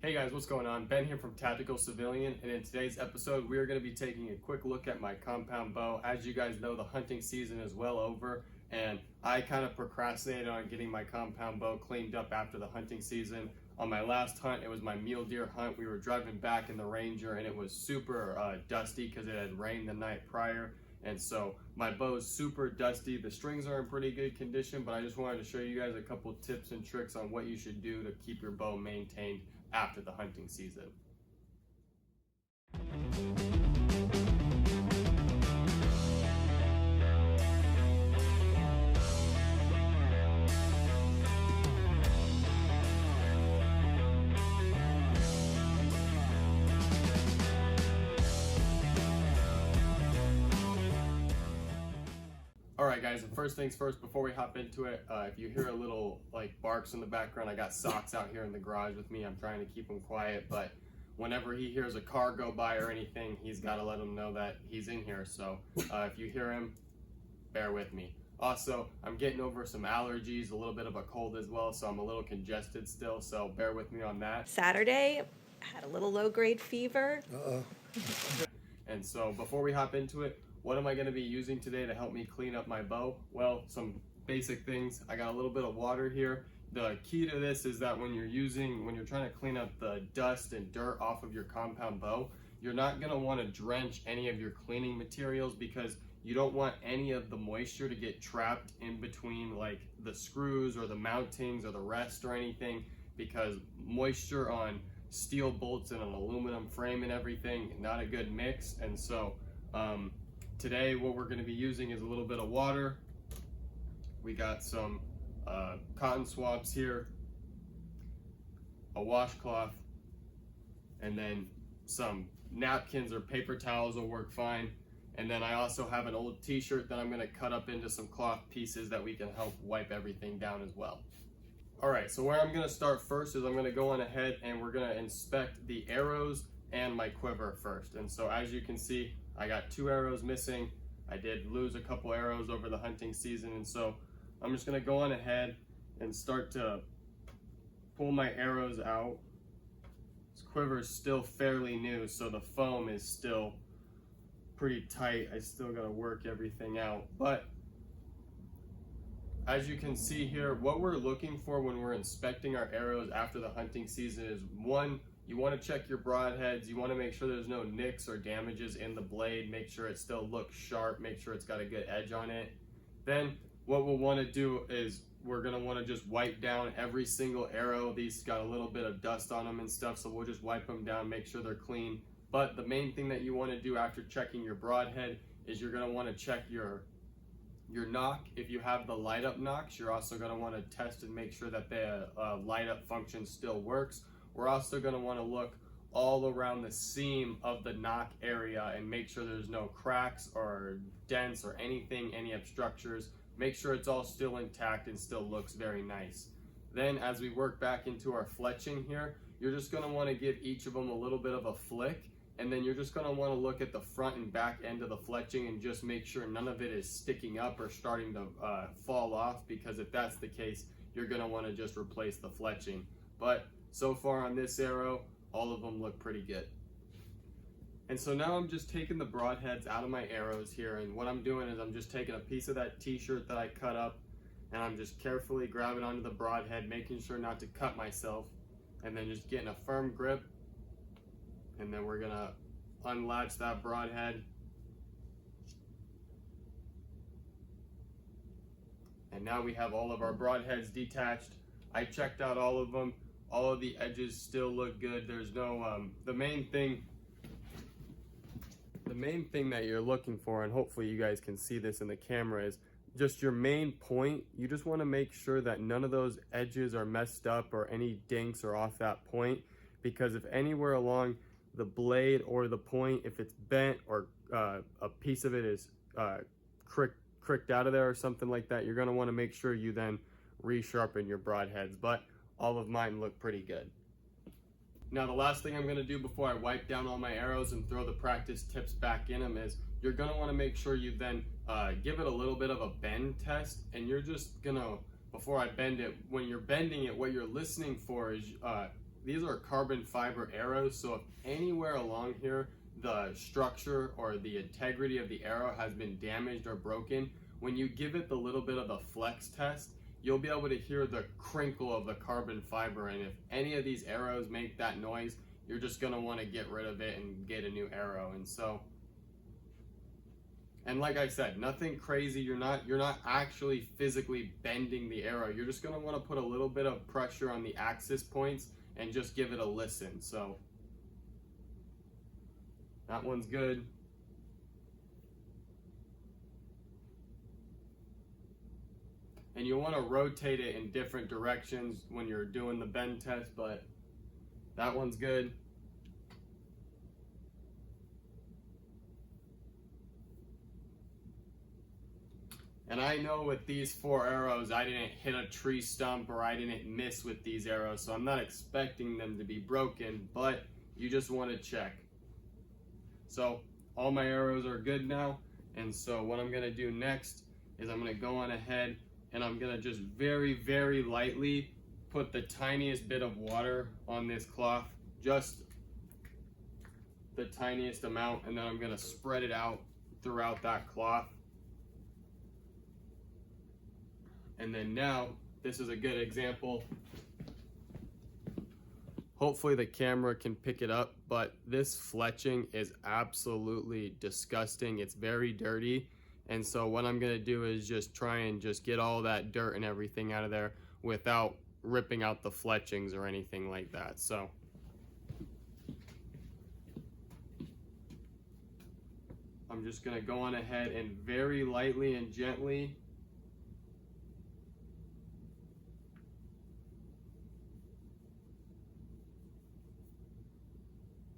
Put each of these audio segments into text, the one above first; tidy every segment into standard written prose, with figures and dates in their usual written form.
Hey guys, what's going on? Ben here from Tactical Civilian, and in today's episode we are going to be taking a quick look at my compound bow. As you guys know, the hunting season is well over, and I kind of procrastinated on getting my compound bow cleaned up after the hunting season. On my last hunt, it was my mule deer hunt. We were driving back in the Ranger and it was super dusty because it had rained the night prior. And so my bow is super dusty. The strings are in pretty good condition, but I just wanted to show you guys a couple tips and tricks on what you should do to keep your bow maintained after the hunting season. Alright guys, and first things first, before we hop into it, if you hear a little barks in the background, I got Socks out here in the garage with me. I'm trying to keep him quiet, but whenever he hears a car go by or anything, he's got to let him know that he's in here. So if you hear him, bear with me. Also, I'm getting over some allergies, a little bit of a cold as well, so I'm a little congested still, so bear with me on that. Saturday, I had a little low-grade fever. And so before we hop into it, what am I going to be using today to help me clean up my bow? Well, some basic things. I got a little bit of water here. The key to this is that when you're trying to clean up the dust and dirt off of your compound bow, you're not going to want to drench any of your cleaning materials because you don't want any of the moisture to get trapped in between like the screws or the mountings or the rest or anything, because moisture on steel bolts and an aluminum frame and everything, not a good mix. And so today what we're going to be using is a little bit of water. We got some cotton swabs here, a washcloth, and then some napkins or paper towels will work fine. And then I also have an old t-shirt that I'm going to cut up into some cloth pieces that we can help wipe everything down as well. Alright, so where I'm going to start first is I'm going to go on ahead and we're going to inspect the arrows and my quiver first. And so as you can see, I got 2 arrows missing. I did lose a couple arrows over the hunting season, and so I'm just going to go on ahead and start to pull my arrows out. This quiver is still fairly new, so the foam is still pretty tight. I still got to work everything out, but as you can see here, what we're looking for when we're inspecting our arrows after the hunting season is, one, you want to check your broadheads. You want to make sure there's no nicks or damages in the blade. Make sure it still looks sharp. Make sure it's got a good edge on it. Then what we'll want to do is we're going to want to just wipe down every single arrow. These got a little bit of dust on them and stuff, so we'll just wipe them down, make sure they're clean. But the main thing that you want to do after checking your broadhead is you're going to want to check your knock. If you have the light up nocks, you're also going to want to test and make sure that the light up function still works. We're also going to want to look all around the seam of the knock area and make sure there's no cracks or dents or anything, any obstructures. Make sure it's all still intact and still looks very nice. Then as we work back into our fletching here, you're just going to want to give each of them a little bit of a flick, and then you're just going to want to look at the front and back end of the fletching and just make sure none of it is sticking up or starting to fall off, because if that's the case, you're going to want to just replace the fletching. But so far on this arrow, all of them look pretty good. And so now I'm just taking the broadheads out of my arrows here, and what I'm doing is I'm just taking a piece of that t-shirt that I cut up and I'm just carefully grabbing onto the broadhead, making sure not to cut myself, and then just getting a firm grip. And then we're gonna unlatch that broadhead. And now we have all of our broadheads detached. I checked out all of them. All of the edges still look good. There's no, the main thing that you're looking for, and hopefully you guys can see this in the camera, is just your main point. You just want to make sure that none of those edges are messed up or any dinks are off that point, because if anywhere along the blade or the point, if it's bent or a piece of it is cricked out of there or something like that, you're going to want to make sure you then resharpen your broadheads. But all of mine look pretty good. Now the last thing I'm going to do before I wipe down all my arrows and throw the practice tips back in them is you're going to want to make sure you then give it a little bit of a bend test, and you're just going to, before I bend it, when you're bending it, what you're listening for is these are carbon fiber arrows, so if anywhere along here the structure or the integrity of the arrow has been damaged or broken, when you give it the little bit of the flex test, you'll be able to hear the crinkle of the carbon fiber, and if any of these arrows make that noise, you're just going to want to get rid of it and get a new arrow. And like I said, nothing crazy. You're not actually physically bending the arrow. You're just going to want to put a little bit of pressure on the axis points and just give it a listen. So that one's good. And you'll want to rotate it in different directions when you're doing the bend test, but that one's good. And I know with these 4 arrows, I didn't hit a tree stump or I didn't miss with these arrows, so I'm not expecting them to be broken, but you just want to check. So all my arrows are good now, and so what I'm going to do next is I'm going to go on ahead and I'm going to just very, very lightly put the tiniest bit of water on this cloth, just the tiniest amount, and then I'm going to spread it out throughout that cloth. And then now, this is a good example. Hopefully the camera can pick it up, but this fletching is absolutely disgusting. It's very dirty. And so what I'm gonna do is just try and just get all that dirt and everything out of there without ripping out the fletchings or anything like that. So I'm just gonna go on ahead and very lightly and gently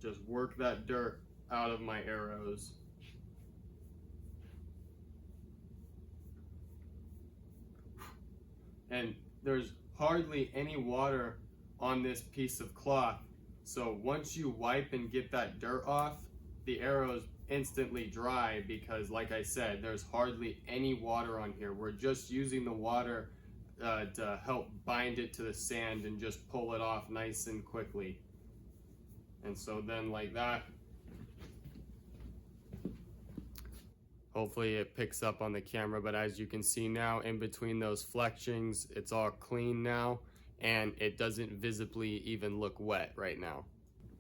just work that dirt out of my arrows. And there's hardly any water on this piece of cloth, so once you wipe and get that dirt off, the arrows instantly dry because, like I said, there's hardly any water on here. We're just using the water to help bind it to the sand and just pull it off nice and quickly. And so then like that, hopefully it picks up on the camera, but as you can see now, in between those fletchings, it's all clean now, and it doesn't visibly even look wet right now.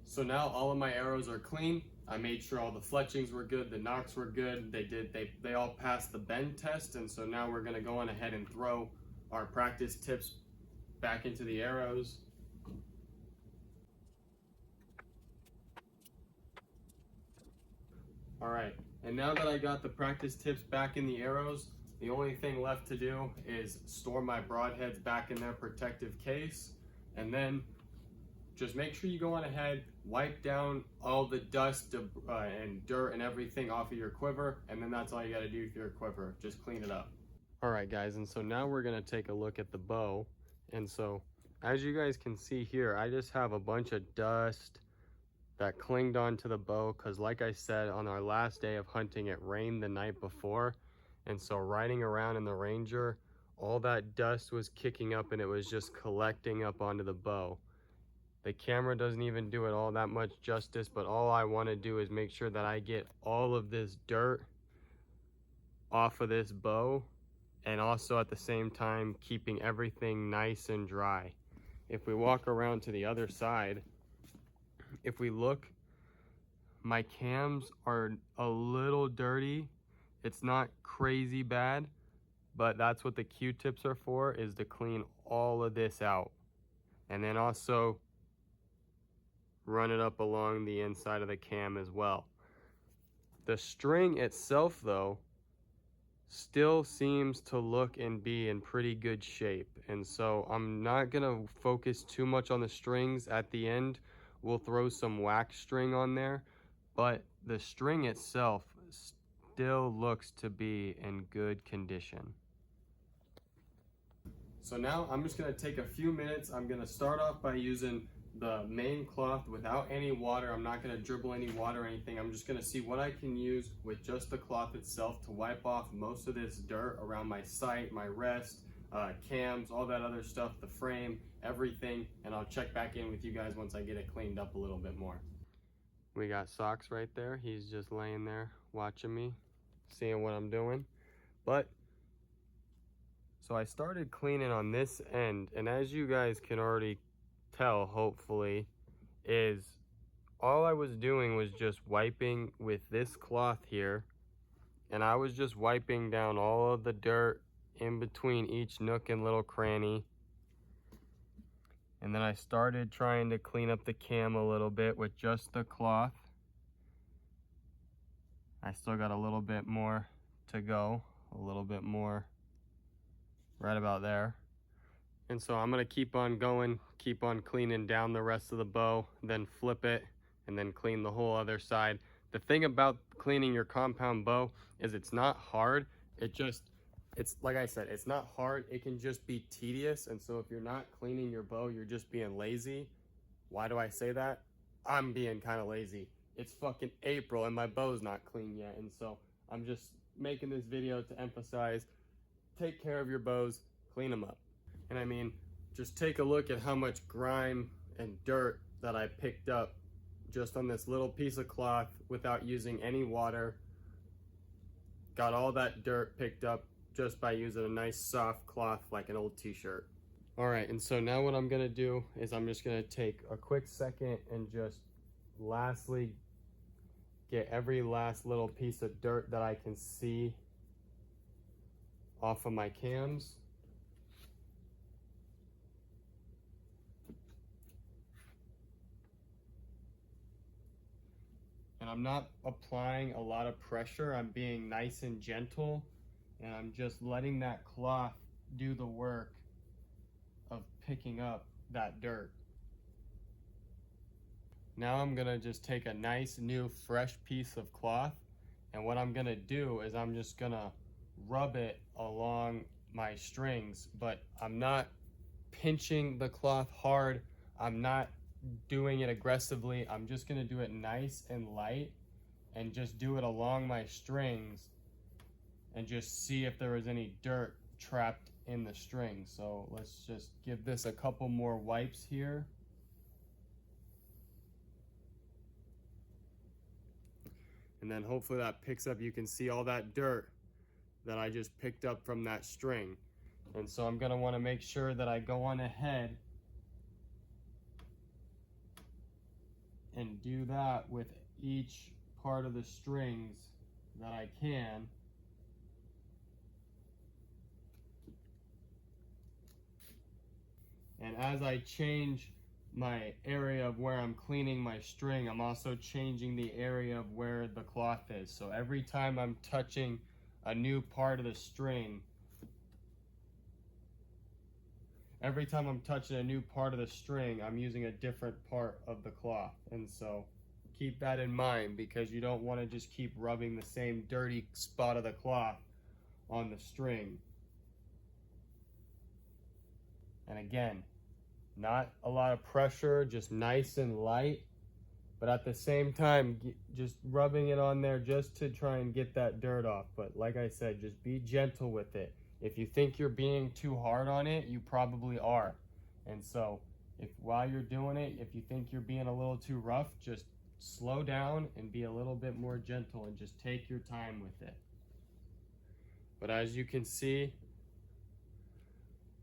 So now all of my arrows are clean. I made sure all the fletchings were good, the nocks were good, they all passed the bend test, and so now we're gonna go on ahead and throw our practice tips back into the arrows. All right, and now that I got the practice tips back in the arrows, the only thing left to do is store my broadheads back in their protective case, and then just make sure you go on ahead, wipe down all the dust and dirt and everything off of your quiver, and then that's all you gotta do for your quiver, just clean it up. All right guys, and so now we're gonna take a look at the bow. And so as you guys can see here, I just have a bunch of dust that clinged onto the bow because, like I said, on our last day of hunting, it rained the night before, and so riding around in the Ranger, all that dust was kicking up and it was just collecting up onto the bow. The camera doesn't even do it all that much justice, but all I want to do is make sure that I get all of this dirt off of this bow, and also at the same time keeping everything nice and dry. If we walk around to the other side, if we look, my cams are a little dirty. It's not crazy bad, but that's what the Q-tips are for, is to clean all of this out. And then also run it up along the inside of the cam as well. The string itself though still seems to look and be in pretty good shape, and so I'm not gonna focus too much on the strings. At the end we'll throw some wax string on there, but the string itself still looks to be in good condition. So now I'm just gonna take a few minutes. I'm gonna start off by using the main cloth without any water. I'm not gonna dribble any water or anything. I'm just gonna see what I can use with just the cloth itself to wipe off most of this dirt around my sight, my rest, cams, all that other stuff, the frame, everything, and I'll check back in with you guys once I get it cleaned up a little bit more. We got Socks right there. He's just laying there watching me, seeing what I'm doing. So I started cleaning on this end, and as you guys can already tell, hopefully, is all I was doing was just wiping with this cloth here, and I was just wiping down all of the dirt in between each nook and little cranny. And then I started trying to clean up the cam a little bit with just the cloth. I still got a little bit more to go, a little bit more right about there. And so I'm gonna keep on going, keep on cleaning down the rest of the bow, then flip it, and then clean the whole other side. The thing about cleaning your compound bow is it's not hard. It's like I said, it's not hard. It can just be tedious. And so if you're not cleaning your bow, you're just being lazy. Why do I say that? I'm being kind of lazy. It's fucking April and my bow's not clean yet. And so I'm just making this video to emphasize, take care of your bows, clean them up. And I mean, just take a look at how much grime and dirt that I picked up just on this little piece of cloth without using any water. Got all that dirt picked up just by using a nice soft cloth like an old t-shirt. All right, and so now what I'm gonna do is I'm just gonna take a quick second and just lastly get every last little piece of dirt that I can see off of my cams. And I'm not applying a lot of pressure. I'm being nice and gentle, and I'm just letting that cloth do the work of picking up that dirt. Now I'm gonna just take a nice new fresh piece of cloth, and what I'm gonna do is I'm just gonna rub it along my strings, but I'm not pinching the cloth hard. I'm not doing it aggressively. I'm just gonna do it nice and light and just do it along my strings and just see if there was any dirt trapped in the string. So let's just give this a couple more wipes here. And then hopefully that picks up, you can see all that dirt that I just picked up from that string. And so I'm gonna wanna make sure that I go on ahead and do that with each part of the strings that I can. And as I change my area of where I'm cleaning my string, I'm also changing the area of where the cloth is. So every time I'm touching a new part of the string, I'm using a different part of the cloth. And so keep that in mind, because you don't want to just keep rubbing the same dirty spot of the cloth on the string. And again, not a lot of pressure, just nice and light, but at the same time, just rubbing it on there just to try and get that dirt off. But like I said, just be gentle with it. If you think you're being too hard on it, you probably are. And so while you're doing it, if you think you're being a little too rough, just slow down and be a little bit more gentle and just take your time with it. But as you can see,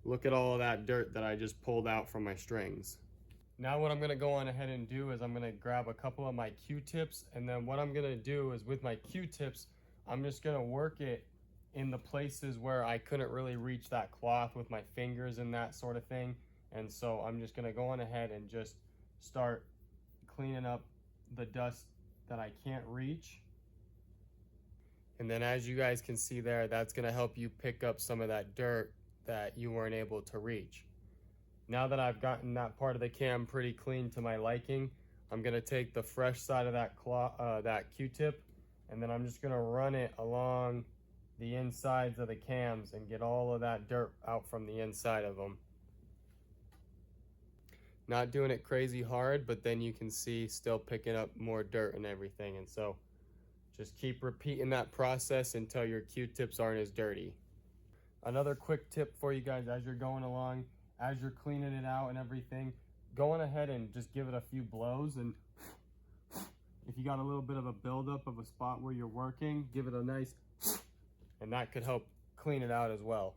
look at all of that dirt that I just pulled out from my strings. Now what I'm gonna go on ahead and do is I'm gonna grab a couple of my Q-tips, and then what I'm gonna do is with my Q-tips, I'm just gonna work it in the places where I couldn't really reach that cloth with my fingers and that sort of thing. And so I'm just gonna go on ahead and just start cleaning up the dust that I can't reach. And then as you guys can see there, that's gonna help you pick up some of that dirt that you weren't able to reach. Now that I've gotten that part of the cam pretty clean to my liking, I'm gonna take the fresh side of that Q-tip, and then I'm just gonna run it along the insides of the cams and get all of that dirt out from the inside of them. Not doing it crazy hard, but then you can see still picking up more dirt and everything. And so just keep repeating that process until your Q-tips aren't as dirty. Another quick tip for you guys as you're going along, as you're cleaning it out and everything, go on ahead and just give it a few blows, and if you got a little bit of a buildup of a spot where you're working, give it a nice, and that could help clean it out as well.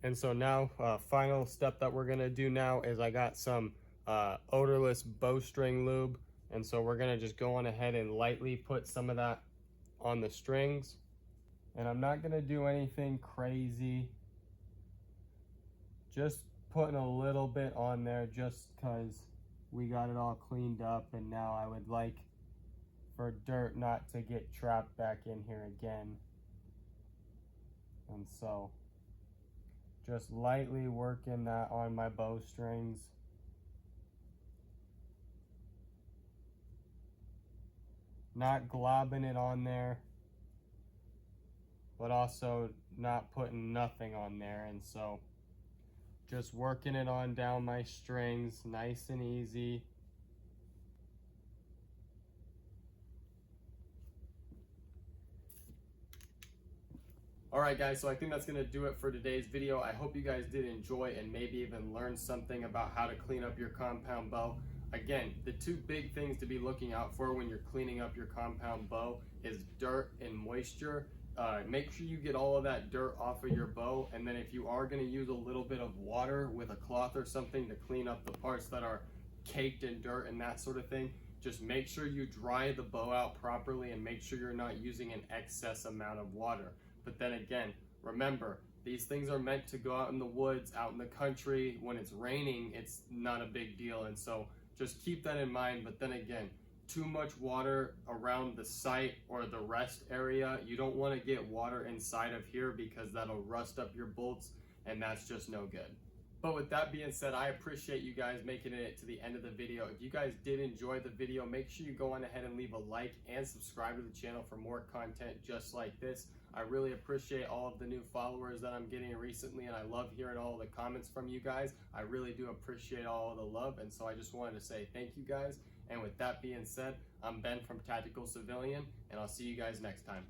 And so now, final step that we're gonna do now is I got some odorless bowstring lube, and so we're gonna just go on ahead and lightly put some of that on the strings. And I'm not gonna do anything crazy, just putting a little bit on there just because we got it all cleaned up, and now I would like for dirt not to get trapped back in here again. And so just lightly working that on my bowstrings. Not globbing it on there, but also not putting nothing on there. And so just working it on down my strings, nice and easy. Alright guys, so I think that's going to do it for today's video. I hope you guys did enjoy and maybe even learn something about how to clean up your compound bow. Again, the two big things to be looking out for when you're cleaning up your compound bow is dirt and moisture. Make sure you get all of that dirt off of your bow, and then if you are going to use a little bit of water with a cloth or something to clean up the parts that are caked in dirt and that sort of thing, just make sure you dry the bow out properly and make sure you're not using an excess amount of water. But then again, remember, these things are meant to go out in the woods, out in the country. When it's raining, it's not a big deal, and so just keep that in mind. But then again, too much water around the site or the rest area, you don't want to get water inside of here because that'll rust up your bolts, and that's just no good. But with that being said, I appreciate you guys making it to the end of the video. If you guys did enjoy the video, make sure you go on ahead and leave a like and subscribe to the channel for more content just like this. I really appreciate all of the new followers that I'm getting recently, and I love hearing all the comments from you guys. I really do appreciate all of the love, and so I just wanted to say thank you guys. And with that being said, I'm Ben from Tactical Civilian, and I'll see you guys next time.